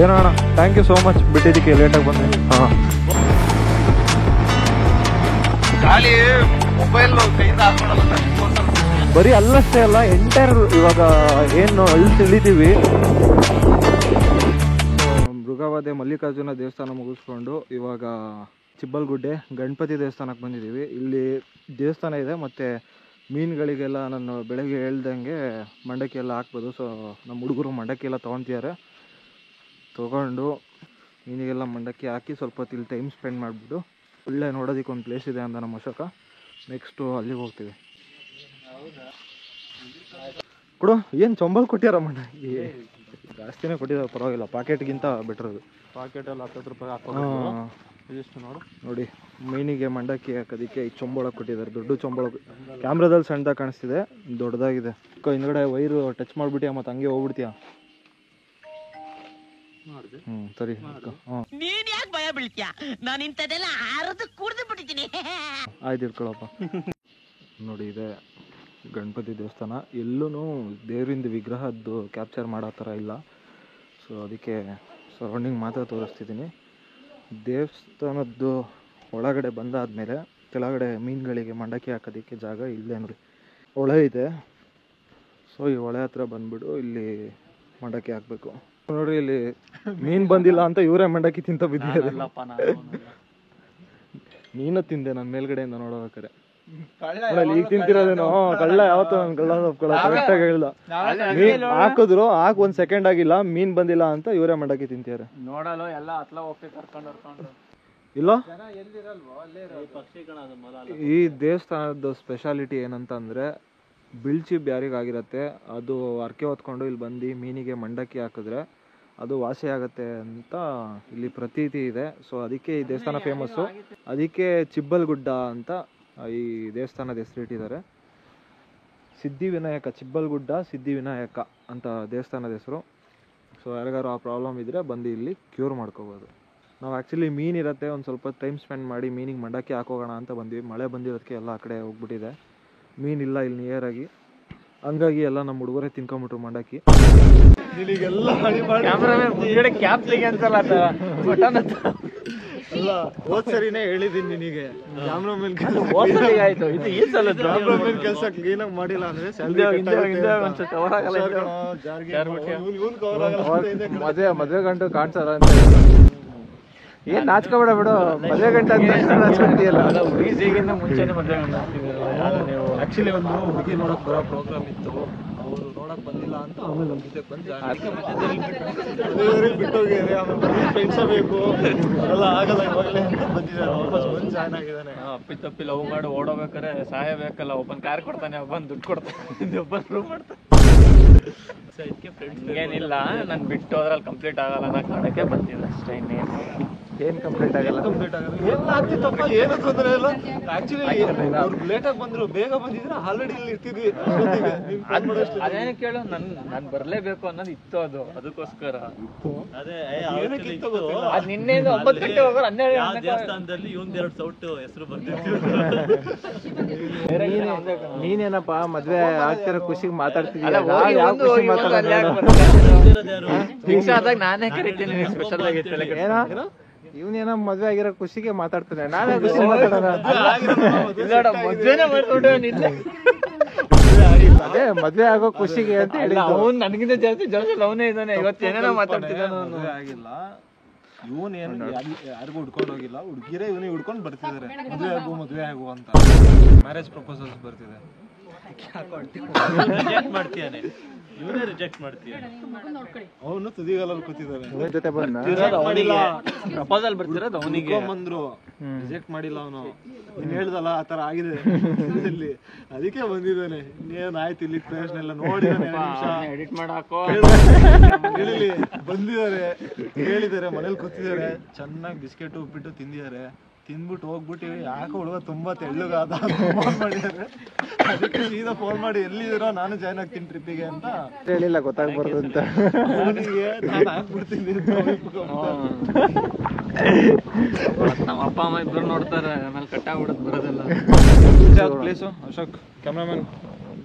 ಏನೋ ಅಣ್ಣ, thank you so much ಬಿಟ್ಟಿದ್ದಕ್ಕೆ, ಲೇಟಾಗಿ ಬಂದೆ. ಹಾಂ, ಬರೀ ಅಲ್ಲಷ್ಟೇ ಅಲ್ಲ, ಎಂಟೈರ್ ಇವಾಗ ಏನು ಅಲ್ಲಿ ತಿಳಿದೀವಿ. ಮೃಗವಧೆ ಮಲ್ಲಿಕಾರ್ಜುನ ದೇವಸ್ಥಾನ ಮುಗಿಸ್ಕೊಂಡು ಇವಾಗ ಚಿಬ್ಬಲ್ಗುಡ್ಡೆ ಗಣಪತಿ ದೇವಸ್ಥಾನಕ್ಕೆ ಬಂದಿದ್ದೀವಿ. ಇಲ್ಲಿ ದೇವಸ್ಥಾನ ಇದೆ, ಮತ್ತು ಮೀನುಗಳಿಗೆಲ್ಲ ನಾನು ಬೆಳಗ್ಗೆ ಹೇಳ್ದಂಗೆ ಮಂಡಕ್ಕಿ ಎಲ್ಲ ಹಾಕ್ಬೋದು. ಸೊ ನಮ್ಮ ಹುಡುಗರು ಮಂಡಕ್ಕಿ ಎಲ್ಲ ತೊಗೊತಿದ್ದಾರೆ. ತೊಗೊಂಡು ಮೀನಿಗೆಲ್ಲ ಮಂಡಕ್ಕಿ ಹಾಕಿ ಸ್ವಲ್ಪ ಹೊತ್ತು ಇಲ್ಲಿ ಟೈಮ್ ಸ್ಪೆಂಡ್ ಮಾಡಿಬಿಟ್ಟು ಒಳ್ಳೆ ನೋಡೋದಕ್ಕೆ ಒಂದು ಪ್ಲೇಸ್ ಇದೆ ಅಂತ ನಮ್ಮ ಅಶೋಕ. ನೆಕ್ಸ್ಟು ಅಲ್ಲಿಗೆ ಹೋಗ್ತೀವಿ. ಕೊಡು, ಏನು ಚೊಂಬಲ್ ಕೊಟ್ಟಿಯಾರ ಮಂಡಕ್ಕಿ? ಜಾಸ್ತಿನೇ ಕೊಟ್ಟಿದ್ದಾರೆ, ಪರವಾಗಿಲ್ಲ. ಪಾಕೆಟ್ಗಿಂತ ಬೆಟ್ರ್ ಅದು. ಪಾಕೆಟಲ್ಲಿ 10 ರೂಪಾಯಿ ಹಾಕೋದು. ಇದಿಷ್ಟು ನೋಡಿ, ಮೀನಿಗೆ ಮಂಡಕ್ಕಿ ಹಾಕೋದಕ್ಕೆ ಈ ಚೊಂಬಳ ಕೊಟ್ಟಿದ್ದಾರೆ. ದೊಡ್ಡ ಚೊಂಬಳ, ಕ್ಯಾಮ್ರಾದಲ್ಲಿ ಸಣ್ಣದಾಗಿ ಕಾಣಿಸ್ತಿದೆ, ದೊಡ್ಡದಾಗಿದೆ. ಹಿಂದ್ಗಡೆ ವೈರು ಟಚ್ ಮಾಡಿಬಿಟ್ಟಿಯಾ, ಮತ್ತು ಹಂಗೆ ಹೋಗ್ಬಿಡ್ತೀಯಾ? ಸರಿ. ನೀನ್ ಯಾಕೆ ಭಯ ಬೀಳ್ತೀಯ? ನಾನು ಇಂಥದ್ದೆಲ್ಲ ಕುಡಿದು ಬಿಟ್ಟಿದ್ದೀನಿ. ಆಯ್ತು, ಇಟ್ಕೊಳಪ್ಪ. ನೋಡಿ, ಇದೆ ಗಣಪತಿ ದೇವಸ್ಥಾನ. ಎಲ್ಲೂ ದೇವರಿಂದ ವಿಗ್ರಹದ್ದು ಕ್ಯಾಪ್ಚರ್ ಮಾಡೋ ಥರ ಇಲ್ಲ. ಸೊ ಅದಕ್ಕೆ ಸರೌಂಡಿಂಗ್ ಮಾತ್ರ ತೋರಿಸ್ತಿದ್ದೀನಿ. ದೇವಸ್ಥಾನದ್ದು ಒಳಗಡೆ ಬಂದಾದಮೇಲೆ ಕೆಳಗಡೆ ಮೀನುಗಳಿಗೆ ಮಂಡಕ್ಕಿ ಹಾಕೋದಕ್ಕೆ ಜಾಗ ಇಲ್ಲೇ ನೋಡಿ, ಹೊಳೆ ಇದೆ. ಸೊ ಈ ಹೊಳೆ ಹತ್ರ ಬಂದ್ಬಿಟ್ಟು ಇಲ್ಲಿ ಮಂಡಕ್ಕಿ ಹಾಕಬೇಕು. ನೋಡ್ರಿ, ಇಲ್ಲಿ ಮೀನು ಬಂದಿಲ್ಲ ಅಂತ ಇವರೇ ಮಂಡಕ್ಕಿ ತಿಂತ ಬಿದ್ದಿದ್ದಾರೆ. ನೀನು ತಿಂದೆ ನನ್ನ ಮೇಲ್ಗಡೆಯಿಂದ ನೋಡೋಬೇಕಾರೆ. ಈಗ ತಿಂತಿರೋದೇನೋ ಕಳ್ಳ. ಯಾವತ್ತು ನಾನು ಕಳ್ಳ ಕರೆಕ್ಟಾಗಿ ಹೇಳ್ದ. ಮೀನ್ ಹಾಕಿದ್ರು ಒಂದ್ ಸೆಕೆಂಡ್ ಆಗಿಲ್ಲ, ಮೀನ್ ಬಂದಿಲ್ಲ ಅಂತ ಇವರೇ ಮಂಡಕ್ಕಿ ತಿಂತಿದ್ದಾರೆ. ನೋಡಲ್ಲ ಎಲ್ಲ ಹತ್ಲ ಹೋಗ್ತಿ ಕರ್ಕೊಂಡು ಇಲ್ಲ. ಈ ದೇವಸ್ಥಾನದ ಸ್ಪೆಷಾಲಿಟಿ ಏನಂತ ಅಂದ್ರೆ, ಬಿಳ್ಚಿಬ್ ಯಾರಿಗಾಗಿರತ್ತೆ ಅದು ಅರ್ಕೆ ಹೊತ್ಕೊಂಡು ಇಲ್ಲಿ ಬಂದು ಮೀನಿಗೆ ಮಂಡಕ್ಕಿ ಹಾಕಿದ್ರೆ ಅದು ವಾಸಿ ಆಗತ್ತೆ ಅಂತ ಇಲ್ಲಿ ಪ್ರತೀತಿ ಇದೆ. ಸೊ ಅದಕ್ಕೆ ಈ ದೇವಸ್ಥಾನ ಫೇಮಸ್ಸು. ಅದಕ್ಕೆ ಚಿಬ್ಬಲ್ಗುಡ್ಡ ಅಂತ ಈ ದೇವಸ್ಥಾನದ ಹೆಸರಿಟ್ಟಿದ್ದಾರೆ. ಸಿದ್ಧಿವಿನಾಯಕ, ಚಿಬ್ಬಲ್ಗುಡ್ಡ ಸಿದ್ಧಿವಿನಾಯಕ ಅಂತ ದೇವಸ್ಥಾನದ ಹೆಸರು. ಸೊ ಯಾರಿಗಾರು ಆ ಪ್ರಾಬ್ಲಮ್ ಇದ್ದರೆ ಬಂದು ಇಲ್ಲಿ ಕ್ಯೂರ್ ಮಾಡ್ಕೋಬೋದು. ನಾವು ಆ್ಯಕ್ಚುಲಿ ಮೀನಿರುತ್ತೆ, ಒಂದು ಸ್ವಲ್ಪ ಟೈಮ್ ಸ್ಪೆಂಡ್ ಮಾಡಿ ಮೀನಿಗೆ ಮಂಡಕ್ಕಿ ಹಾಕೋಗೋಣ ಅಂತ ಬಂದ್ವಿ. ಮಳೆ ಬಂದಿರೋದಕ್ಕೆ ಎಲ್ಲ ಆ ಕಡೆ ಹೋಗ್ಬಿಟ್ಟಿದೆ, ಮೀನಿಲ್ಲ ಇಲ್ಲಿ ನಿಯರಾಗಿ. ಹಂಗಾಗಿ ಎಲ್ಲ ನಮ್ಮ ಹುಡುಗರೇ ತಿನ್ಕೊಂಬಿಟ್ರು ಮಂಡಕ್ಕಿ. ಅಲ್ಲ, ಹೋದ್ ಸರಿನೇ ಹೇಳಿದೀನಿ ನಿನಗೆ, ಕ್ಯಾಮ್ರಾ ಮೇಲೆ ಕೆಲಸ ಕ್ಲೀನ್ ಆಗಿ ಮಾಡಿಲ್ಲ ಅಂದ್ರೆ ಮದ್ವೆ ಗಂಟು ಕಾಣ್ಸಲ್ಲ ಅಂತ. ಏನ್ ನಾಚ್ಕೋಬೇಡ ಬಿಡು, ಮದ್ವೆ ಗಂಟೆ ಅಂತ ನಾಚ್ಕೊಂತೀಯಲ್ಲ. ಆಕ್ಚುಲಿ ಒಂದು ಹುಡುಗಿ ನೋಡಕ್ ಬರೋ ಪ್ರೋಗ್ರಾಮ್ ಇತ್ತು, ಅವರು ನೋಡಕ್ ಬಂದಿಲ್ಲ ಅಂತ ಆಮೇಲೆ ನಮ್ಮ ಜೊತೆ ಬಂದು ಬಿಟ್ಟೋಗಿದ್ದಾರೆ. ಆಮೇಲೆ ಫ್ರೆಂಡ್ಸ ಬೇಕು ಎಲ್ಲ ಆಗಲ್ಲ ಇವಾಗಲೇ ಅಂತ ಬಂದಿದ್ದಾರೆ. ವಾಪಸ್ ಬಂದು ಜಾಯ್ನ್ ಆಗಿದ್ದಾನೆ. ಅಪ್ಪಿ ಲವ್ ಮಾಡಿ ಓಡೋಬೇಕಾರೆ ಸಹಾಯ ಬೇಕಲ್ಲ, ಒಬ್ಬನ್ ಕಾರ್ ಕೊಡ್ತಾನೆ, ಒಬ್ಬನ್ ದುಡ್ಡು ಕೊಡ್ತಾನೆ, ಒಬ್ಬನ್ ರೂಮ್ ಮಾಡ್ತಾನೆ. ಏನಿಲ್ಲ, ನಾನು ಬಿಟ್ಟು ಹೋದ್ರಲ್ಲಿ ಕಂಪ್ಲೀಟ್ ಆಗಲ್ಲ ನಾ ಕಾಣಕ್ಕೆ ಬಂದಿದ್ದೆ ಅಷ್ಟೇ. ಇನ್ನೇನು ಏನ್ ಕಂಪ್ಲೀಟ್ ಆಗಲ್ಲ, ಎಲ್ಲ ಆಗ್ತಿತ್ತಪ್ಪ, ಏನು ತೊಂದರೆ ಇಲ್ಲ. ಆಕ್ಚುಲಿ ಅವ್ರು ಲೇಟಾಗಿ ಬಂದ್ರು, ಬೇಗ ಬಂದಿದ್ರೆ ಆಲ್ರೆಡಿ ಇಲ್ಲಿ ಇರ್ತಿದ್ವಿ. ಅದೇನು ಕೇಳು, ನಾನು ಬರ್ಲೇಬೇಕು ಅನ್ನೋದು ಇತ್ತು, ಅದಕ್ಕೋಸ್ಕರ ಅದ್ ನಿನ್ನೆ 9 ಗಂಟೆ ಹೋಗೋರು 12 ದೇವಸ್ಥಾನದಲ್ಲಿ ಇವಂದೆರಡು ಸೌಟ್ ಹೆಸರು ಬರ್ತಿತ್ತು. ನೀನೇನಪ್ಪ ಮದ್ವೆ ಆಗ್ತಿರೋ ಖುಷಿಗೆ ಮಾತಾಡ್ತಿದ್ಯಾ? ನಾನೇ ಕರಿತೀನಿ ಸ್ಪೆಷಲ್ ಆಗಿ. ಇವನೇನೋ ಮದ್ವೆ ಆಗಿರೋ ಖುಷಿಗೆ ಮಾತಾಡ್ತಾನೆ, ನಾನೇ ಖುಷಿ ಮಾತಾಡೋಣ. ಅದೇ ಮದ್ವೆ ಆಗೋ ಖುಷಿಗೆ ಅಂತ ಹೇಳಿ. ಅವ್ನು ನನಗಿಂತ ಜಾಸ್ತಿ ಲವ್ನೇ ಇದ್ದಾನೆ. ಇವತ್ತೇನೇನೋ ಮಾತಾಡ್ತಿದ್ದಾನೆ. ಆಗಿಲ್ಲ, ಇವನೇನು ಯಾರಿಗೂ ಹುಡ್ಕೊಂಡು ಹೋಗಿಲ್ಲ, ಹುಡುಗಿರೇ ಇವನಿಗೆ ಹುಡ್ಕೊಂಡು ಬರ್ತಿದ್ದಾರೆ. ಮದುವೆ ಆಗು ಅಂತ ಮ್ಯಾರೇಜ್ ಪ್ರಪೋಸಲ್ಸ್ ಬರ್ತಿದೆ. ರಿಜೆಕ್ಟ್ ಮಾಡ್ತೀಯಾನೆ, ಇವನೇ ರಿಜೆಕ್ಟ್ ಮಾಡ್ತೀಯಾನೆ. ಅವನು ತುದಿಗಾಲಲ್ಲಿ ಕೂತಿದ್ದಾನೆ. ಜೊತೆ ಪ್ರಪೋಸಲ್ ಬರ್ತಿರೋದು ಅವನಿಗೆ ಬಂದ್ರು, ರಿಜೆಕ್ಟ್ ಮಾಡಿಲ್ಲ ಅವನು. ನೀನ್ ಹೇಳ್ದಲ್ಲ ಆ ತರ ಆಗಿದೆ ಇಲ್ಲಿ, ಅದಕ್ಕೆ ಬಂದಿದ್ದಾನೆ. ಇನ್ನೇನಾಯ್ತು ಇಲ್ಲಿ ಪ್ರಯೋಜನ ಎಲ್ಲ ನೋಡಿ ಎಡಿಟ್ ಮಾಡಾಕೋ ಹೇಳಿ ಬಂದಿದ್ದಾರೆ. ಹೇಳಿದ್ದಾರೆ, ಮನೇಲಿ ಕೂತಿದ್ದಾರೆ, ಚೆನ್ನಾಗಿ ಬಿಸ್ಕೆಟ್ ಉಪ್ಪಿಟ್ಟು ತಿಂದಿದ್ದಾರೆ. ತಿಂದ್ಬಿಟ್ಟು ಹೋಗ್ಬಿಟ್ಟು ಯಾಕೆ ಹುಡುಗ ತುಂಬಾ ತೆಳ್ಳಗಾದ ಫೋನ್ ಮಾಡಿದ್ದಾರೆ. ಅದಕ್ಕೆ ಸೀದಾ ಫೋನ್ ಮಾಡಿ ಎಲ್ಲಿದ್ದೀರೋ ನಾನು ಜಾಯ್ನ್ ಆಗ್ತೀನಿ ಟ್ರಿಪ್ಪಿಗೆ ಅಂತ ಹೇಳಿಲ್ಲ, ಗೊತ್ತಾಗ್ಬಾರ್ದು ಅಂತ. ಅವನಿಗೆ ನಾನು ಹಾಕ್ಬಿಡ್ತೀನಿ. ನಮ್ಮ ಅಪ್ಪ ಅಮ್ಮ ಇಬ್ರು ನೋಡ್ತಾರೆ, ಆಮೇಲೆ ಕಟ್ಟಾಗ್ಬಿಡೋದು ಬರೋದಲ್ಲ. ಪ್ಲೇಸು ಅಶೋಕ್ ಕ್ಯಾಮ್ರಾಮನ್,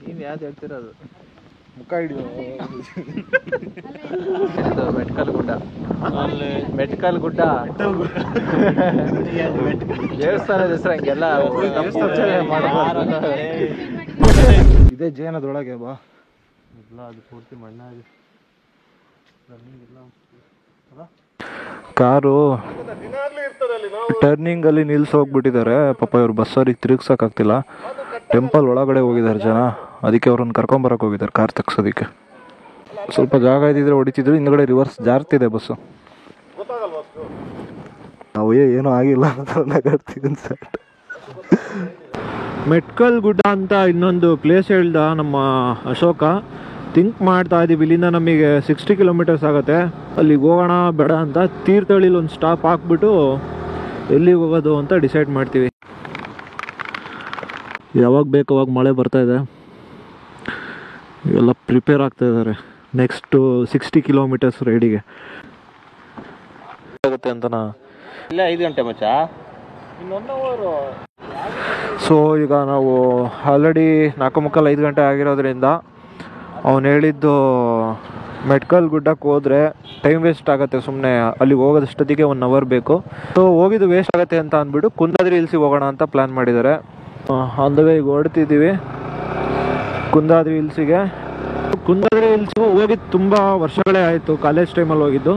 ನೀನ್ ಯಾವ್ದು ಹೇಳ್ತಿರೋದು? ಮುಖ ಹಿಡಿಯೋ. ಮೆಟ್ಕಲ್ ಗುಡ್ಡ, ಮೆಟ್ಕಲ್ ಗುಡ್ಡ ದೇವಸ್ಥಾನದ ಹೆಸರು ಹಂಗೆಲ್ಲ ಇದೇ ಜೇನದೊಳಗೆ ಬಾ. ಅದು ಪೂರ್ತಿ ಮಣ್ಣಾಗಿ ಕಾರು ಟರ್ನಿಂಗ್ ಅಲ್ಲಿ ನಿಲ್ಸಿ ಹೋಗ್ಬಿಟ್ಟಿದ್ದಾರೆ. ಪಾಪ ಇವ್ರು ಬಸ್ಸವ್ರಿಗೆ ತಿರುಗ್ಸಕ್ಕಾಗ್ತಿಲ್ಲ. ಟೆಂಪಲ್ ಒಳಗಡೆ ಹೋಗಿದ್ದಾರೆ ಜನ, ಅದಕ್ಕೆ ಅವ್ರನ್ನ ಕರ್ಕೊಂಬರಕ್ಕೆ ಹೋಗಿದ್ದಾರೆ ಕಾರ್ ತಗ್ಸೋದಕ್ಕೆ. ಸ್ವಲ್ಪ ಜಾಗ ಇದ್ದಿದ್ರೆ ಹೊಡಿತಿದ್ರು, ಹಿಂದ್ಗಡೆ ರಿವರ್ಸ್ ಜಾರ್ತಿದೆ ಬಸ್ಸು. ಅವೇ ಏನೂ ಆಗಿಲ್ಲ ಅಂತ. ಮೆಟ್ಕಲ್ ಗುಡ್ಡ ಅಂತ ಇನ್ನೊಂದು ಪ್ಲೇಸ್ ಹೇಳ್ದ ನಮ್ಮ ಅಶೋಕ. ಥಿಂಕ್ ಮಾಡ್ತಾ ಇದ್ದೀವಿ, ಇಲ್ಲಿಂದ ನಮಗೆ 60 ಕಿಲೋಮೀಟರ್ಸ್ ಆಗುತ್ತೆ. ಅಲ್ಲಿಗೆ ಹೋಗೋಣ ಬೇಡ ಅಂತ ತೀರ್ಥಹಳ್ಳಿಲಿ ಒಂದು ಸ್ಟಾಪ್ ಹಾಕ್ಬಿಟ್ಟು ಎಲ್ಲಿಗೆ ಹೋಗೋದು ಅಂತ ಡಿಸೈಡ್ ಮಾಡ್ತೀವಿ. ಯಾವಾಗ ಬೇಕು ಅವಾಗ ಮಳೆ ಬರ್ತಾ ಇದೆ, ಎಲ್ಲ ಪ್ರಿಪೇರ್ ಆಗ್ತಾ ಇದ್ದಾರೆ ನೆಕ್ಸ್ಟು 60 ಕಿಲೋಮೀಟರ್ಸ್ ರೈಡಿಗೆ ಆಗುತ್ತೆ ಅಂತನಾ. ಇಲ್ಲ 5 ಗಂಟೆ ಮಚ್ಚ, ಇನ್ನೊಂದು ಅವರು. ಸೊ ಈಗ ನಾವು ಆಲ್ರೆಡಿ 4:45 ಗಂಟೆ ಆಗಿರೋದ್ರಿಂದ ಅವನು ಹೇಳಿದ್ದು ಮೆಟ್ಕಲ್ ಗುಡ್ಡಕ್ಕೆ ಹೋದರೆ ಟೈಮ್ ವೇಸ್ಟ್ ಆಗುತ್ತೆ, ಸುಮ್ಮನೆ ಅಲ್ಲಿಗೆ ಹೋಗೋದಷ್ಟೊತ್ತಿಗೆ 1 ಅವರ್ ಬೇಕು. ಸೊ ಹೋಗಿದ್ದು ವೇಸ್ಟ್ ಆಗುತ್ತೆ ಅಂತ ಅಂದ್ಬಿಟ್ಟು ಕುಂದಾದ್ರಿ ಹಿಲ್ಸಿಗೆ ಹೋಗೋಣ ಅಂತ ಪ್ಲ್ಯಾನ್ ಮಾಡಿದ್ದಾರೆ. ಆನ್ ದ ವೇ ಈಗ ಹೊರಡ್ತಿದ್ದೀವಿ ಕುಂದಾದ್ರಿ ಹಿಲ್ಸಿಗೆ. ಕುಂದಾದ್ರಿ ಹಿಲ್ಸ್ಗೂ ಹೋಗಿದ್ದು ತುಂಬ ವರ್ಷಗಳೇ ಆಯಿತು, ಕಾಲೇಜ್ ಟೈಮಲ್ಲಿ ಹೋಗಿದ್ದು.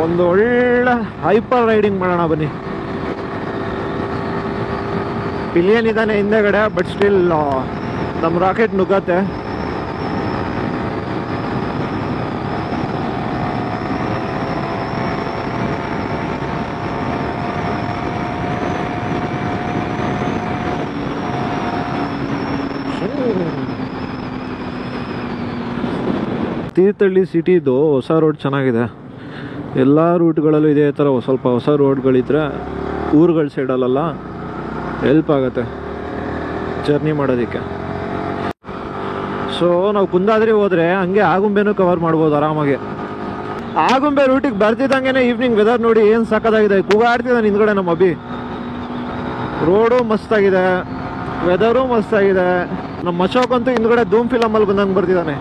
ಒಂದು ಒಳ್ಳೆ ಹೈಪರ್ ರೈಡಿಂಗ್ ಮಾಡೋಣ ಬನ್ನಿ. ಪಿಲಿಯನ್ ಇದ್ದಾನೆ ಹಿಂದೆಗಡೆ, ಬಟ್ ಸ್ಟಿಲ್ ನಮ್ಮ ರಾಕೆಟ್ ನುಗ್ಗತ್ತೆ. ತೀರ್ಥಹಳ್ಳಿ ಸಿಟಿದು ಹೊಸ ರೋಡ್ ಚೆನ್ನಾಗಿದೆ. ಎಲ್ಲ ರೂಟ್ಗಳಲ್ಲೂ ಇದೇ ಥರ ಸ್ವಲ್ಪ ಹೊಸ ರೋಡ್ಗಳಿದ್ರೆ ಊರುಗಳ ಸೈಡಲ್ಲೆಲ್ಲ ಹೆಲ್ಪ್ ಆಗುತ್ತೆ ಜರ್ನಿ ಮಾಡೋದಕ್ಕೆ. ಸೊ ನಾವು ಕುಂದಾದ್ರಿ ಹೋದರೆ ಹಂಗೆ ಆಗುಂಬೆನೂ ಕವರ್ ಮಾಡ್ಬೋದು ಆರಾಮಾಗಿ. ಆಗುಂಬೆ ರೂಟಿಗೆ ಬರ್ತಿದ್ದಂಗೆ ಈವ್ನಿಂಗ್ ವೆದರ್ ನೋಡಿ ಏನು ಸಕ್ಕತ್ತಾಗಿದೆ. ಕೂಗಾಡ್ತಿದ್ದಾನೆ ಹಿಂದ್ಗಡೆ ನಮ್ಮ ಅಭಿ. ರೋಡು ಮಸ್ತಾಗಿದೆ, ವೆದರು ಮಸ್ತಾಗಿದೆ. ನಮ್ಮ ಅಶೋಕ್ ಅಂತೂ ಹಿಂದ್ಗಡೆ ಧೂಮ್ ಫಿಲಮಲ್ಲಿ ಬಂದಂಗೆ ಬರ್ತಿದ್ದಾನೆ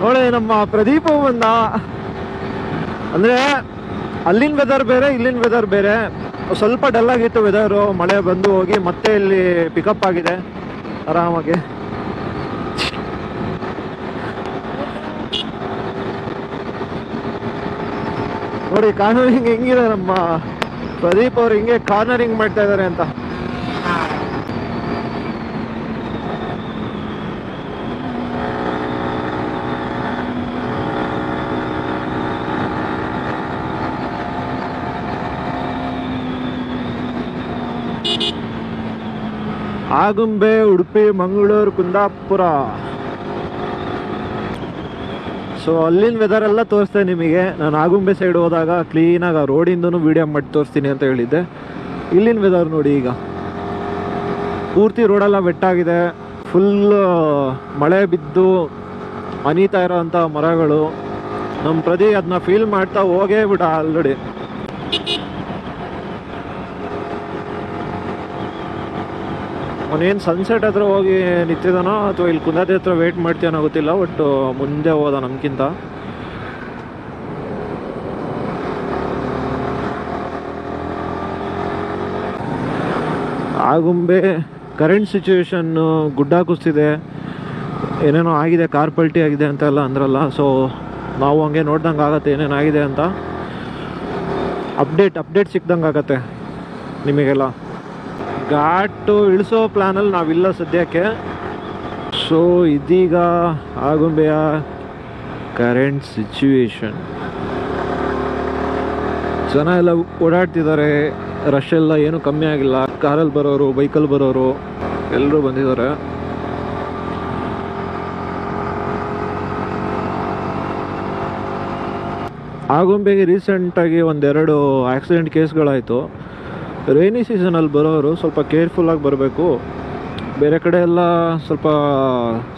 ನೋಡಿ. ನಮ್ಮ ಪ್ರದೀಪ ಬಂದ. ಅಂದರೆ ಅಲ್ಲಿನ ವೆದರ್ ಬೇರೆ, ಇಲ್ಲಿನ ವೆದರ್ ಬೇರೆ. ಸ್ವಲ್ಪ ಡಲ್ ಆಗಿತ್ತು ವೆದರು, ಮಳೆ ಬಂದು ಹೋಗಿ ಮತ್ತೆ ಇಲ್ಲಿ ಪಿಕಪ್ ಆಗಿದೆ ಆರಾಮಾಗಿ. ನೋಡಿ ಕಾರ್ನರಿಂಗ್ ಹೆಂಗಿದೆ, ನಮ್ಮ ಪ್ರದೀಪ್ ಅವ್ರು ಹಿಂಗೆ ಕಾರ್ನರಿಂಗ್ ಮಾಡ್ತಾ ಇದ್ದಾರೆ ಅಂತ. ಆಗುಂಬೆ, ಉಡುಪಿ, ಮಂಗಳೂರು, ಕುಂದಾಪುರ. ಸೊ ಅಲ್ಲಿನ ವೆದರ್ ಎಲ್ಲ ತೋರಿಸ್ತೇನೆ ನಿಮಗೆ. ನಾನು ಆಗುಂಬೆ ಸೈಡ್ ಹೋದಾಗ ಕ್ಲೀನಾಗಿ ಆ ರೋಡಿಂದೂ ವೀಡಿಯೋ ಮಾಡಿ ತೋರಿಸ್ತೀನಿ ಅಂತ ಹೇಳಿದ್ದೆ. ಇಲ್ಲಿನ ವೆದರ್ ನೋಡಿ, ಈಗ ಪೂರ್ತಿ ರೋಡೆಲ್ಲ ವೆಟ್ಟಾಗಿದೆ, ಫುಲ್ ಮಳೆ ಬಿದ್ದು ಅನೀತಾ ಇರೋವಂಥ ಮರಗಳು. ನಮ್ಮ ಪ್ರದಿ ಅದನ್ನ ಫೀಲ್ ಮಾಡ್ತಾ ಹೋಗೇ ಬಿಡ ಆಲ್ರೆಡಿ. ಅವನೇನು ಸನ್ಸೆಟ್ ಹತ್ರ ಹೋಗಿ ನಿಂತಿದ್ದಾನೋ ಅಥವಾ ಇಲ್ಲಿ ಕುಂದಾದ್ರಿ ಹತ್ರ ವೆಯ್ಟ್ ಮಾಡ್ತೀನೋ ಗೊತ್ತಿಲ್ಲ, ಒಟ್ಟು ಮುಂದೆ ಹೋದ ನಮ್ಗಿಂತ. ಆಗುಂಬೆ ಕರೆಂಟ್ ಸಿಚುವೇಶನ್ನು ಗುಡ್ಡ ಕುಸಿದೆ, ಏನೇನೋ ಆಗಿದೆ, ಕಾರ್ ಪಲ್ಟಿ ಆಗಿದೆ ಅಂತೆಲ್ಲ ಅಂದ್ರಲ್ಲ. ಸೊ ನಾವು ಹಂಗೆ ನೋಡ್ದಂಗೆ ಆಗತ್ತೆ ಏನೇನಾಗಿದೆ ಅಂತ. ಅಪ್ಡೇಟ್ ಸಿಕ್ದಂಗೆ ಆಗತ್ತೆ ನಿಮಗೆಲ್ಲ. ಘಾಟು ಇಳಿಸೋ ಪ್ಲ್ಯಾನಲ್ಲಿ ನಾವಿಲ್ಲ ಸದ್ಯಕ್ಕೆ. ಸೊ ಇದೀಗ ಆಗುಂಬೆಯ ಕರೆಂಟ್ ಸಿಚುವೇಶನ್. ಜನ ಎಲ್ಲ ಓಡಾಡ್ತಿದ್ದಾರೆ, ರಶ್ ಎಲ್ಲ ಏನೂ ಕಮ್ಮಿ ಆಗಿಲ್ಲ. ಕಾರಲ್ಲಿ ಬರೋರು, ಬೈಕಲ್ಲಿ ಬರೋರು ಎಲ್ಲರೂ ಬಂದಿದ್ದಾರೆ. ಆಗುಂಬೆಗೆ ರೀಸೆಂಟಾಗಿ 1-2 ಆಕ್ಸಿಡೆಂಟ್ ಕೇಸ್ಗಳಾಯಿತು. ರೈನಿ ಸೀಸನಲ್ಲಿ ಬರೋರು ಸ್ವಲ್ಪ ಕೇರ್ಫುಲ್ಲಾಗಿ ಬರಬೇಕು. ಬೇರೆ ಕಡೆ ಎಲ್ಲ ಸ್ವಲ್ಪ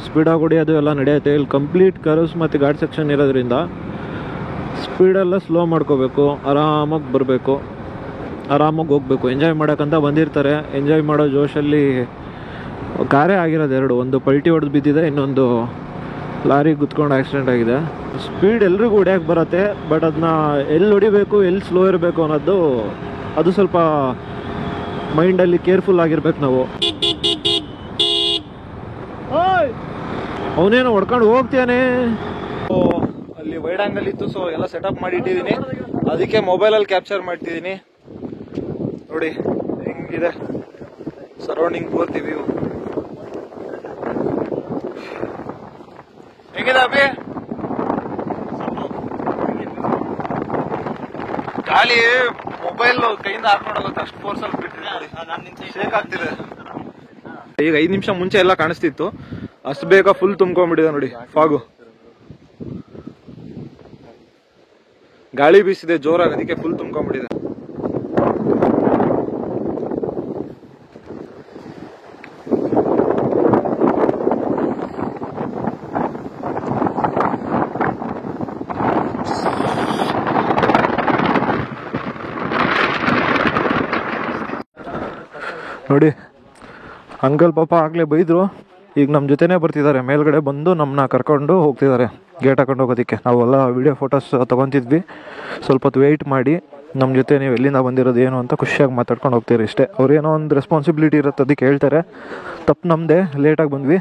ಸ್ಪೀಡಾಗಿ ಹೊಡಿಯೋದು ಎಲ್ಲ ನಡೆಯುತ್ತೆ. ಇಲ್ಲಿ ಕಂಪ್ಲೀಟ್ ಕರ್ವ್ಸ್ ಮತ್ತು ಘಾಟ್ ಸೆಕ್ಷನ್ ಇರೋದ್ರಿಂದ ಸ್ಪೀಡೆಲ್ಲ ಸ್ಲೋ ಮಾಡ್ಕೋಬೇಕು, ಆರಾಮಾಗಿ ಬರಬೇಕು, ಆರಾಮಾಗಿ ಹೋಗ್ಬೇಕು. ಎಂಜಾಯ್ ಮಾಡೋಕ್ಕಂತ ಬಂದಿರ್ತಾರೆ, ಎಂಜಾಯ್ ಮಾಡೋ ಜೋಶಲ್ಲಿ ಕಾರೇ ಆಗಿರೋದು ಎರಡು, ಒಂದು ಪಲ್ಟಿ ಹೊಡೆದು ಬಿದ್ದಿದೆ, ಇನ್ನೊಂದು ಲಾರಿ ಗುದ್ಕೊಂಡು ಆಕ್ಸಿಡೆಂಟ್ ಆಗಿದೆ. ಸ್ಪೀಡ್ ಎಲ್ರಿಗೂ ಹೊಡಿಯೋಕ್ಕೆ ಬರುತ್ತೆ, ಬಟ್ ಅದನ್ನ ಎಲ್ಲಿ ಹೊಡಿಬೇಕು ಎಲ್ಲಿ ಸ್ಲೋ ಇರಬೇಕು ಅನ್ನೋದು ಅದು ಸ್ವಲ್ಪ ಮೈಂಡಲ್ಲಿ ಕೇರ್ಫುಲ್ ಆಗಿರ್ಬೇಕು ನಾವು. ಅವನೇನೋ ಹೊಡ್ಕೊಂಡು ಹೋಗ್ತೇನೆ. ಅಲ್ಲಿ ವೈಡ್ ಆಂಗಲ್ ಇತ್ತು, ಸೊ ಎಲ್ಲ ಸೆಟಪ್ ಮಾಡಿ ಇಟ್ಟಿದ್ದೀನಿ, ಅದಕ್ಕೆ ಮೊಬೈಲಲ್ಲಿ ಕ್ಯಾಪ್ಚರ್ ಮಾಡ್ತಿದ್ದೀನಿ. ನೋಡಿ ಹೆಂಗಿದೆ ಸರೌಂಡಿಂಗ್ ಪೂರ್ತಿ ವ್ಯೂ. ಹೆಂಗಿದೆ ಅಭಿ? ಗಾಳಿ ಮೊಬೈಲ್ ಕೈಯಿಂದ ಆಫ್ ಮಾಡೋಗುತ್ತೆ, ಅಷ್ಟು ಫೋರ್ಸಲ್ಲಿ ಬಿಟ್ಟಿದೆ, ಶೇಕ್ ಆಗ್ತಿದೆ. ಈಗ 5 ನಿಮಿಷ ಮುಂಚೆ ಎಲ್ಲ ಕಾಣಿಸ್ತಿತ್ತು, ಅಷ್ಟು ಬೇಗ ಫುಲ್ ತುಂಬ್ಕೊಂಡ್ಬಿಟ್ಟಿದೆ ನೋಡಿ ಫಾಗು. ಗಾಳಿ ಬೀಸಿದೆ ಜೋರಾಗಿ, ಅದಕ್ಕೆ ಫುಲ್ ತುಂಬ್ಕೊಂಡ್ಬಿಟ್ಟಿದೆ. ನೋಡಿ ಅಂಕಲ್ ಪಾಪ ಆಗ್ಲೇ ಬೈದ್ರು, ಈಗ ನಮ್ಮ ಜೊತೆನೇ ಬರ್ತಿದ್ದಾರೆ, ಮೇಲ್ಗಡೆ ಬಂದು ನಮ್ಮನ್ನ ಕರ್ಕೊಂಡು ಹೋಗ್ತಿದ್ದಾರೆ ಗೇಟ್ ಹಾಕೊಂಡು ಹೋಗೋದಕ್ಕೆ. ನಾವೆಲ್ಲ ವಿಡಿಯೋ ಫೋಟೋಸ್ ತೊಗೊತಿದ್ವಿ, ಸ್ವಲ್ಪ ಹೊತ್ತು ವೆಯ್ಟ್ ಮಾಡಿ ನಮ್ಮ ಜೊತೆ ನೀವು ಎಲ್ಲಿಂದ ಬಂದಿರೋದು ಏನು ಅಂತ ಖುಷಿಯಾಗಿ ಮಾತಾಡ್ಕೊಂಡು ಹೋಗ್ತೀರಿ ಇಷ್ಟೇ. ಅವ್ರೇನೋ ಒಂದು ರೆಸ್ಪಾನ್ಸಿಬಿಲಿಟಿ ಇರುತ್ತೆ, ಅದಕ್ಕೆ ಹೇಳ್ತಾರೆ. ತಪ್ಪು ನಮ್ಮದೇ, ಲೇಟಾಗಿ ಬಂದ್ವಿ.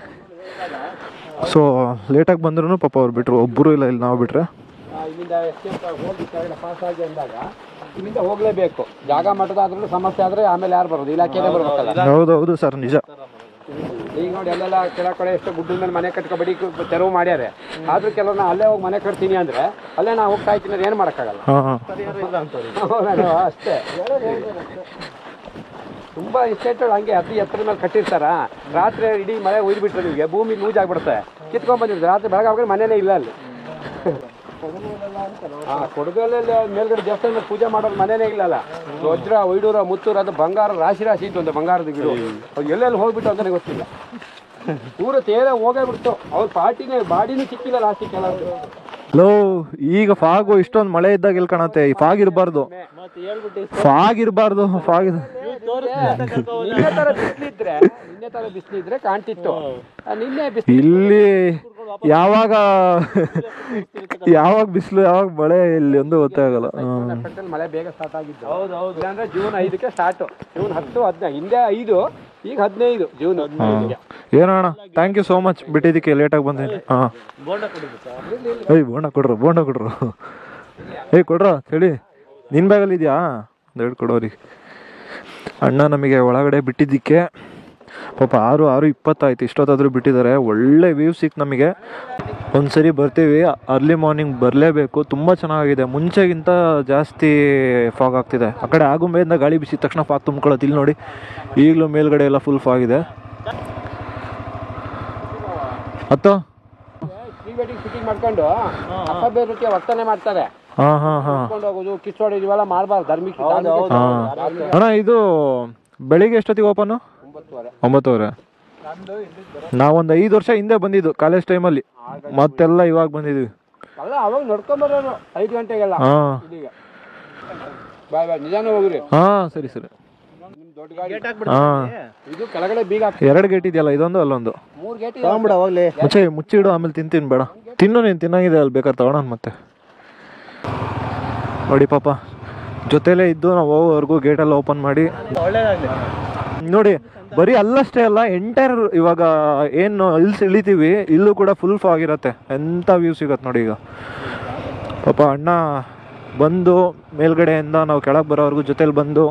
ಸೊ ಲೇಟಾಗಿ ಬಂದ್ರೂ ಪಾಪ ಅವ್ರು ಬಿಟ್ಟರು, ಒಬ್ಬರು ಇಲ್ಲ ಇಲ್ಲಿ ನಾವು ಬಿಟ್ರೆ. ಇಲ್ಲಿಂದ ಹೋಗಿ ಕೆಳಗಡೆ ಪಾಸ್ ಆಗಿ ಅಂದಾಗ ಇಲ್ಲಿಂದ ಹೋಗಲೇಬೇಕು. ಜಾಗ ಮಟ್ಟದಾದ್ರೂ ಸಮಸ್ಯೆ ಆದರೆ ಆಮೇಲೆ ಯಾರು ಬರೋದು? ಇಲಾಖೆನೇ ಬರ್ಬೇಕಲ್ಲ. ಹೌದು ಸರ್, ನಿಜ. ಈಗ ನೋಡಿ ಅಲ್ಲೆಲ್ಲ ಕೆಲ ಕಡೆ ಎಷ್ಟು ಗುಡ್ಡದ ಮೇಲೆ ಮನೆ ಕಟ್ಕೊಬೇಡಿ ತೆರವು ಮಾಡ್ಯಾರೆ, ಆದ್ರೂ ಕೆಲವ್ರನ್ನ ಅಲ್ಲೇ ಹೋಗಿ ಮನೆ ಕಟ್ತೀನಿ ಅಂದ್ರೆ ಅಲ್ಲೇ ನಾವು ಹೋಗ್ತಾ ಇದ್ದೀನಿ, ಏನು ಮಾಡೋಕ್ಕಾಗಲ್ಲ. ಅಷ್ಟೇ. ತುಂಬಾ ಎಸ್ಟೇಟ್ಗಳು ಹಂಗೆ ಅತಿ ಎತ್ತರ ಮೇಲೆ ಕಟ್ಟಿರ್ತಾರ, ರಾತ್ರಿ ಇಡೀ ಮಳೆ ಒಯ್ದುಬಿಟ್ರೆ ನಿಮಗೆ ಭೂಮಿ ಲೂಸ್ ಆಗ್ಬಿಡುತ್ತೆ, ಕಿತ್ಕೊಂಡ್ ಬಂದಿರ್ತಾರೆ, ರಾತ್ರಿ ಬೆಳಗಾಗ ಮನೇನೇ ಇಲ್ಲ ಅಲ್ಲಿ. ಕೊಡಗಲ್ಲಿ ಮೇಲ್ಗಡೆ ದೇವಸ್ಥಾನ ಪೂಜೆ ಮಾಡೋದು ಮನೇನೇ ಇಲ್ಲಲ್ಲ. ವಜ್ರ, ವೈಡೂರ, ಮುತ್ತೂರು, ಅದು ಬಂಗಾರ ರಾಶಿ ರಾಶಿ ಇತ್ತು, ಒಂದು ಬಂಗಾರದ ಗಿಡ. ಅವ್ರು ಎಲ್ಲೆಲ್ಲಿ ಹೋಗ್ಬಿಟ್ಟು ಅಂತ ಗೊತ್ತಿಲ್ಲ, ಪೂರ ತೇರ ಹೋಗೇ ಬಿಡ್ತು. ಅವ್ರ ಪಾರ್ಟಿನೇ ಬಾಡಿನೂ ಸಿಕ್ಕಿಲ್ಲ ಲಾಸ್ಟಿಗೆ ಕೆಲವು. ಲೋ ಈಗ ಫಾಗು ಇಷ್ಟೊಂದು ಮಳೆ ಇದ್ದಾಗ ಇಲ್ಲಿ ಕಾಣತ್ತೆ, ಈ ಫಾಗ್ ಇರಬಾರ್ದು, ಫಾಗ್ ಇರಬಾರ್ದು. ಫಾಗ್ ನಿನ್ನೆ ತರ ಬಿಸಿಲಿದ್ರೆ ಕಾಣ್ತಿತ್ತು, ನಿನ್ನೆ ಇಲ್ಲಿ ಯಾವಾಗ ಬಿಸಿಲು ಯಾವಾಗ ಮಳೆ ಇಲ್ಲಿ ಒಂದು ಗೊತ್ತಾಗಲ್ಲ. ಮಳೆ ಬೇಗ ಸ್ಟಾರ್ಟ್ ಆಗಿದ್ದು. ಇಲ್ಲಾಂದ್ರೆ ಜೂನ್ 5ಕ್ಕೆ ಸ್ಟಾರ್ಟ್, ಜೂನ್ 10, 15, ಹಿಂದೆ 5, ಈಗ 15 ಜೂನ್. ಏನೋಣ, ಥ್ಯಾಂಕ್ ಯು ಸೋ ಮಚ್ ಬಿಟ್ಟಿದ್ದಕ್ಕೆ, ಲೇಟಾಗಿ ಬಂದೇನೆ. ಹಾಂ ಏಯ್ ಬೋಂಡ ಕೊಡ್ರು ಏಯ್ ಕೊಡ್ರ ಹೇಳಿ, ನಿನ್ನ ಬ್ಯಾಗಲ್ಲಿ ಇದೆಯಾ ಒಂದು ಎರಡು ಕೊಡೋರಿಗೆ. ಅಣ್ಣ ನಮಗೆ ಒಳಗಡೆ ಬಿಟ್ಟಿದ್ದಕ್ಕೆ ಪಾಪ 6:20 ಆಯ್ತು, ಇಷ್ಟೊತ್ತಾದರೂ ಬಿಟ್ಟಿದ್ದಾರೆ. ಒಳ್ಳೆ ವ್ಯೂ ಸಿಕ್ತು ನಮಗೆ. ಒಂದ್ಸರಿ ಬರ್ತೀವಿ, ಅರ್ಲಿ ಮಾರ್ನಿಂಗ್ ಬರಲೇಬೇಕು. ತುಂಬ ಚೆನ್ನಾಗಿದೆ, ಮುಂಚೆಗಿಂತ ಜಾಸ್ತಿ ಫಾಗ್ ಆಗ್ತಿದೆ. ಆ ಕಡೆ ಆಗುಂಬೆಯಿಂದ ಗಾಳಿ ಬಿಸಿದ ತಕ್ಷಣ ಫಾಗ್ ತುಂಬ್ಕೊಳ್ಳೋದು. ಇಲ್ಲಿ ನೋಡಿ ಈಗಲೂ ಮೇಲ್ಗಡೆ ಎಲ್ಲ ಫುಲ್ ಫಾಗ್ ಇದೆ. ಪ್ರೀ ವೆಡ್ಡಿಂಗ್ ಶೂಟಿಂಗ್ ಮಾಡ್ಕೊಂಡು ಅಸಭ್ಯ ವರ್ತನೆ ಮಾಡ್ತಾರೆ, ಹೋಗೋದು, ಕಿಚ್ಚೋಡಿ ಇವೆಲ್ಲ ಮಾಡಬಾರ್ದು. ಧಾರ್ಮಿಕ ಅಣ್ಣ ಇದು ಬೆಳಿಗ್ಗೆ ಎಷ್ಟೊತ್ತಿಗೆ ಓಪನ್? 9:30. ನಾವೊಂದು 5 ವರ್ಷ ಹಿಂದೆ ಬಂದಿದ್ದು ಕಾಲೇಜ್ ಟೈಮಲ್ಲಿ, ಮತ್ತೆಲ್ಲ ಇವಾಗ ಬಂದಿದ್ವಿ. ಅಲ್ಲ ಅವಾಗ ನೋಡ್ಕೊಂಬರೋರು 5 ಗಂಟೆಗೆಲ್ಲ. ಬಾಯ್ ನಿಜಾನೇ ಹೋಗ್ರಿ. ಸರಿ. ದೊಡ್ಡ ಗಾಡಿ ಇದು ಕೆಳಗಡೆ ಬೀಗ 2 ಗೇಟ್ ಇದೆಯಲ್ಲ, ಇದೊಂದು ಅಲ್ಲೊಂದು. 3 ಗೇಟ್ ಮುಚ್ಚಿಡು, ಆಮೇಲೆ ತಿಂತೀನಿ. ಬೇಡ ತಿನ್ನು, ನೀನು ತಿನ್ನಂಗಿದೆ ಅಲ್ಲಿ, ಬೇಕಾದ್ರೆ ತಗೋಣ ಮತ್ತೆ. ನೋಡಿ ಪಾಪ ಜೊತೆಲೇ ಇದ್ದು ನಾವು ಹೋಗೋವರೆಗೂ ಗೇಟೆಲ್ಲ ಓಪನ್ ಮಾಡಿ. ನೋಡಿ ಬರೀ ಅಲ್ಲಷ್ಟೇ ಅಲ್ಲ, ಎಂಟೈರ್ ಇವಾಗ ಏನು ಹಿಲ್ಸ್ ಇಳಿತೀವಿ, ಇಲ್ಲೂ ಕೂಡ ಫುಲ್ ಫಾಗ್ ಇರುತ್ತೆ. ಎಂಥ ವ್ಯೂ ಸಿಗತ್ತೆ ನೋಡಿ. ಈಗ ಪಾಪ ಅಣ್ಣ ಬಂದು ಮೇಲ್ಗಡೆಯಿಂದ ನಾವು ಕೆಳಗೆ ಬರೋವರೆಗೂ ಜೊತೆಲಿ ಬಂದು,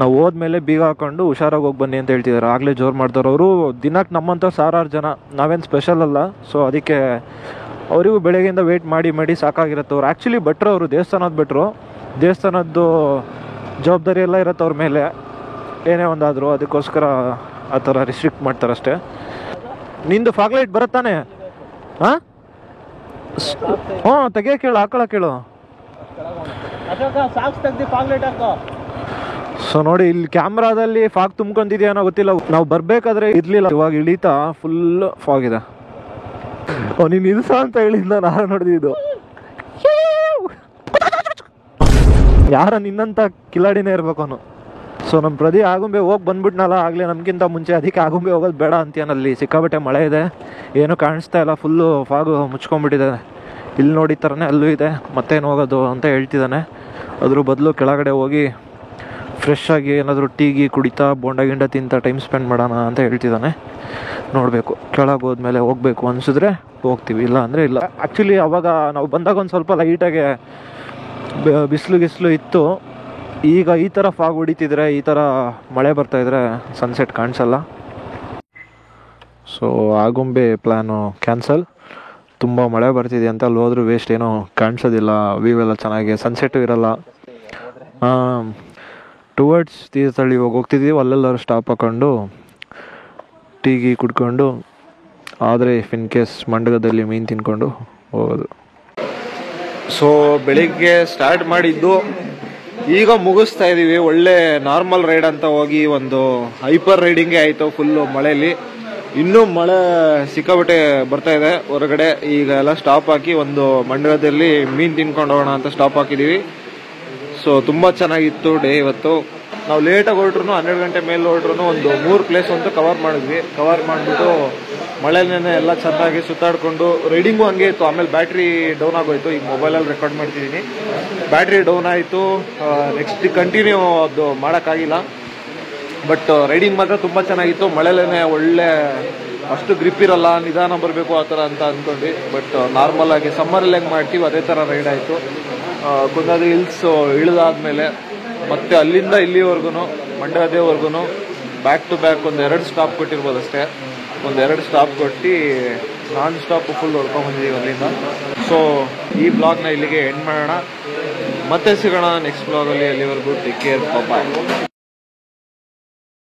ನಾವು ಹೋದ್ಮೇಲೆ ಬೀಗ ಹಾಕೊಂಡು ಹುಷಾರಾಗಿ ಹೋಗಿ ಬನ್ನಿ ಅಂತ ಹೇಳ್ತಿದ್ದಾರೆ. ಆಗಲೇ ಜೋರು ಮಾಡ್ತಾರೆ ಅವರು. ದಿನಕ್ಕೆ ನಮ್ಮಂಥ 1000 ಜನ, ನಾವೇನು ಸ್ಪೆಷಲ್ ಅಲ್ಲ. ಸೊ ಅದಕ್ಕೆ ಅವರಿಗೂ ಬೆಳಗ್ಗೆಯಿಂದ ವೆಯ್ಟ್ ಮಾಡಿ ಸಾಕಾಗಿರುತ್ತೆ. ಅವ್ರು ಆ್ಯಕ್ಚುಲಿ ಭಟ್ರು, ಅವರು ದೇವಸ್ಥಾನದ ಭಟ್ರು, ದೇವಸ್ಥಾನದ್ದು ಜವಾಬ್ದಾರಿ ಎಲ್ಲ ಇರುತ್ತೆ ಅವ್ರ ಮೇಲೆ, ಏನೇ ಒಂದಾದರೂ. ಅದಕ್ಕೋಸ್ಕರ ಆ ಥರ ರಿಸ್ಟ್ರಿಕ್ಟ್ ಮಾಡ್ತಾರೆ ಅಷ್ಟೇ. ನಿಂದು ಫಾಗ್ ಲೈಟ್ ಬರುತ್ತಾನೆ? ಹಾಂ ತೆಗಿಯೋ ಕೇಳು, ಹಾಕೊಳ್ಳೋ ಕೇಳು. ಸೊ ನೋಡಿ ಇಲ್ಲಿ ಕ್ಯಾಮ್ರಾದಲ್ಲಿ ಫಾಗ್ ತುಂಬ್ಕೊಂತಿದ್ಯಾ ಅನ್ನೋ ಗೊತ್ತಿಲ್ಲ. ನಾವು ಬರಬೇಕಾದ್ರೆ ಇರಲಿಲ್ಲ, ಇವಾಗ ಇಳೀತಾ ಫುಲ್ ಫಾಗ್ ಇದೆ. ನೀನು ನಿಲ್ಸ ಅಂತ ಹೇಳಿದ್ನ ನಾನು ನೋಡಿದ್ದು. ಯಾರ ನಿನ್ನಂತ ಕಿಲಾಡಿನೇ ಇರ್ಬೇಕು ಅವನು. ಸೊ ನಮ್ಮ ಪ್ರದಿ ಆಗುಂಬೆ ಹೋಗಿ ಬಂದ್ಬಿಟ್ನಲ್ಲ ಆಗಲೇ ನಮಗಿಂತ ಮುಂಚೆ, ಅದಕ್ಕೆ ಆಗುಂಬೆ ಹೋಗೋದು ಬೇಡ ಅಂತೀನಲ್ಲಿ. ಸಿಕ್ಕಾಬಟ್ಟೆ ಮಳೆ ಇದೆ, ಏನೂ ಕಾಣಿಸ್ತಾ ಇಲ್ಲ, ಫುಲ್ಲು ಫಾಗು ಮುಚ್ಕೊಂಡ್ಬಿಟ್ಟಿದ್ದಾನೆ. ಇಲ್ಲಿ ನೋಡಿದ ಥರನೇ ಅಲ್ಲೂ ಇದೆ, ಮತ್ತೇನು ಹೋಗೋದು ಅಂತ ಹೇಳ್ತಿದ್ದಾನೆ. ಅದ್ರ ಬದಲು ಕೆಳಗಡೆ ಹೋಗಿ ಫ್ರೆಶ್ ಆಗಿ ಏನಾದರೂ ಟೀ ಕುಡಿತಾ ಬೋಂಡ ಗಿಂಡ ತಿಂತ ಟೈಮ್ ಸ್ಪೆಂಡ್ ಮಾಡೋಣ ಅಂತ ಹೇಳ್ತಿದ್ದಾನೆ. ನೋಡಬೇಕು, ಕೆಳಗೆ ಹೋದ್ಮೇಲೆ ಹೋಗಬೇಕು ಅನಿಸಿದ್ರೆ ಹೋಗ್ತೀವಿ, ಇಲ್ಲ ಅಂದರೆ ಇಲ್ಲ. ಆ್ಯಕ್ಚುಲಿ ಅವಾಗ ನಾವು ಬಂದಾಗ ಒಂದು ಸ್ವಲ್ಪ ಲೈಟಾಗೆ ಬಿಸಿಲು ಇತ್ತು. ಈಗ ಈ ಥರ ಫಾಗ್ ಹೊಡಿತಿದ್ರೆ, ಈ ಥರ ಮಳೆ ಬರ್ತಾಯಿದ್ರೆ ಸನ್ಸೆಟ್ ಕಾಣಿಸಲ್ಲ. So Agumbe plan cancel. ತುಂಬ ಮಳೆ ಬರ್ತಿದೆ ಅಂತ ಅಲ್ಲಿ ಹೋದ್ರೂ ವೇಸ್ಟ್, ಏನೋ ಕಾಣಿಸೋದಿಲ್ಲ, ವ್ಯೂ ಎಲ್ಲ ಚೆನ್ನಾಗಿ, ಸನ್ಸೆಟ್ಟು ಇರಲ್ಲ. ಟುವರ್ಡ್ಸ್ ತೀರ್ಥಹಳ್ಳಿ ಹೋಗ್ತಿದ್ದೀವಿ, ಅಲ್ಲೆಲ್ಲರೂ ಸ್ಟಾಪ್ ಹಾಕೊಂಡು ಟೀ ಕುಡ್ಕೊಂಡು, ಆದರೆ ಇಫ್ ಇನ್ ಕೇಸ್ ಮಂಡಗದಲ್ಲಿ ಮೀನು ತಿನ್ಕೊಂಡು ಹೋಗೋದು. ಸೊ ಬೆಳಿಗ್ಗೆ ಸ್ಟಾರ್ಟ್ ಮಾಡಿದ್ದು, ಈಗ ಮುಗಿಸ್ತಾ ಇದ್ದೀವಿ. ಒಳ್ಳೆ ನಾರ್ಮಲ್ ರೈಡ್ ಅಂತ ಹೋಗಿ ಒಂದು ಹೈಪರ್ ರೈಡಿಂಗೇ ಆಯಿತು ಫುಲ್ಲು ಮಳೆಯಲ್ಲಿ. ಇನ್ನೂ ಮಳೆ ಸಿಕ್ಕಾಬಟ್ಟೆ ಬರ್ತಾ ಇದೆ ಹೊರಗಡೆ. ಈಗ ಎಲ್ಲ ಸ್ಟಾಪ್ ಹಾಕಿ ಒಂದು ಮಂಡಗದಲ್ಲಿ ಮೀನು ತಿನ್ಕೊಂಡು ಹೋಗೋಣ ಅಂತ ಸ್ಟಾಪ್ ಹಾಕಿದ್ದೀವಿ. ಸೊ ತುಂಬ ಚೆನ್ನಾಗಿತ್ತು ಡೇ ಇವತ್ತು. ನಾವು ಲೇಟಾಗಿ ಹೊರಟ್ರು, 12 ಗಂಟೆ ಮೇಲೆ ಹೊರಟ್ರು ಒಂದು 3 ಪ್ಲೇಸ್ ಅಂತೂ ಕವರ್ ಮಾಡಿಬಿಟ್ಟು ಮಳೆನೇ ಎಲ್ಲ ಚೆನ್ನಾಗಿ ಸುತ್ತಾಡಿಕೊಂಡು, ರೈಡಿಂಗು ಹಂಗೆ ಇತ್ತು. ಆಮೇಲೆ ಬ್ಯಾಟ್ರಿ ಡೌನ್ ಆಗೋಯ್ತು. ಈಗ ಮೊಬೈಲಲ್ಲಿ ರೆಕಾರ್ಡ್ ಮಾಡ್ತಿದ್ದೀನಿ, ಬ್ಯಾಟ್ರಿ ಡೌನ್ ಆಯಿತು. ನೆಕ್ಸ್ಟ್ ಕಂಟಿನ್ಯೂ ಅದು ಮಾಡೋಕ್ಕಾಗಿಲ್ಲ. ಬಟ್ ರೈಡಿಂಗ್ ಮಾತ್ರ ತುಂಬ ಚೆನ್ನಾಗಿತ್ತು. ಮಳೆಲೇ ಒಳ್ಳೆ, ಅಷ್ಟು ಗ್ರಿಪ್ ಇರಲ್ಲ, ನಿಧಾನ ಬರಬೇಕು ಆ ಥರ ಅಂತ ಅಂದ್ಕೊಂಡ್ವಿ. ಬಟ್ ನಾರ್ಮಲ್ ಆಗಿ ಸಮ್ಮರಲ್ಲಿ ಹೆಂಗೆ ಮಾಡ್ತೀವಿ ಅದೇ ಥರ ರೈಡ್ ಆಯಿತು. ಕುಂದಾದ್ರಿ ಹಿಲ್ಸ್ ಇಳಿದಾದ್ಮೇಲೆ ಮತ್ತೆ ಅಲ್ಲಿಂದ ಇಲ್ಲಿವರೆಗೂ ಮಂಡ್ಯದೇವರೆಗೂ ಬ್ಯಾಕ್ ಟು ಬ್ಯಾಕ್ ಒಂದು 2 ಸ್ಟಾಪ್ ಕೊಟ್ಟಿರ್ಬೋದು ಅಷ್ಟೇ. ಒಂದು 2 ಸ್ಟಾಪ್ ಕೊಟ್ಟು ನಾನ್ ಸ್ಟಾಪ್ ಫುಲ್ ಹೊಡ್ಕೊಂಡ್ಬಂದಿದ್ದೀವಿ ಅಲ್ಲಿಂದ. ಸೊ ಈ ಬ್ಲಾಗ್ನ ಇಲ್ಲಿಗೆ ಎಂಡ್ ಮಾಡೋಣ, ಮತ್ತೆ ಸಿಗೋಣ ನೆಕ್ಸ್ಟ್ ಬ್ಲಾಗಲ್ಲಿ. ಅಲ್ಲಿವರೆಗೂ ಟೇಕ್ ಕೇರ್, ಬಾಯ್.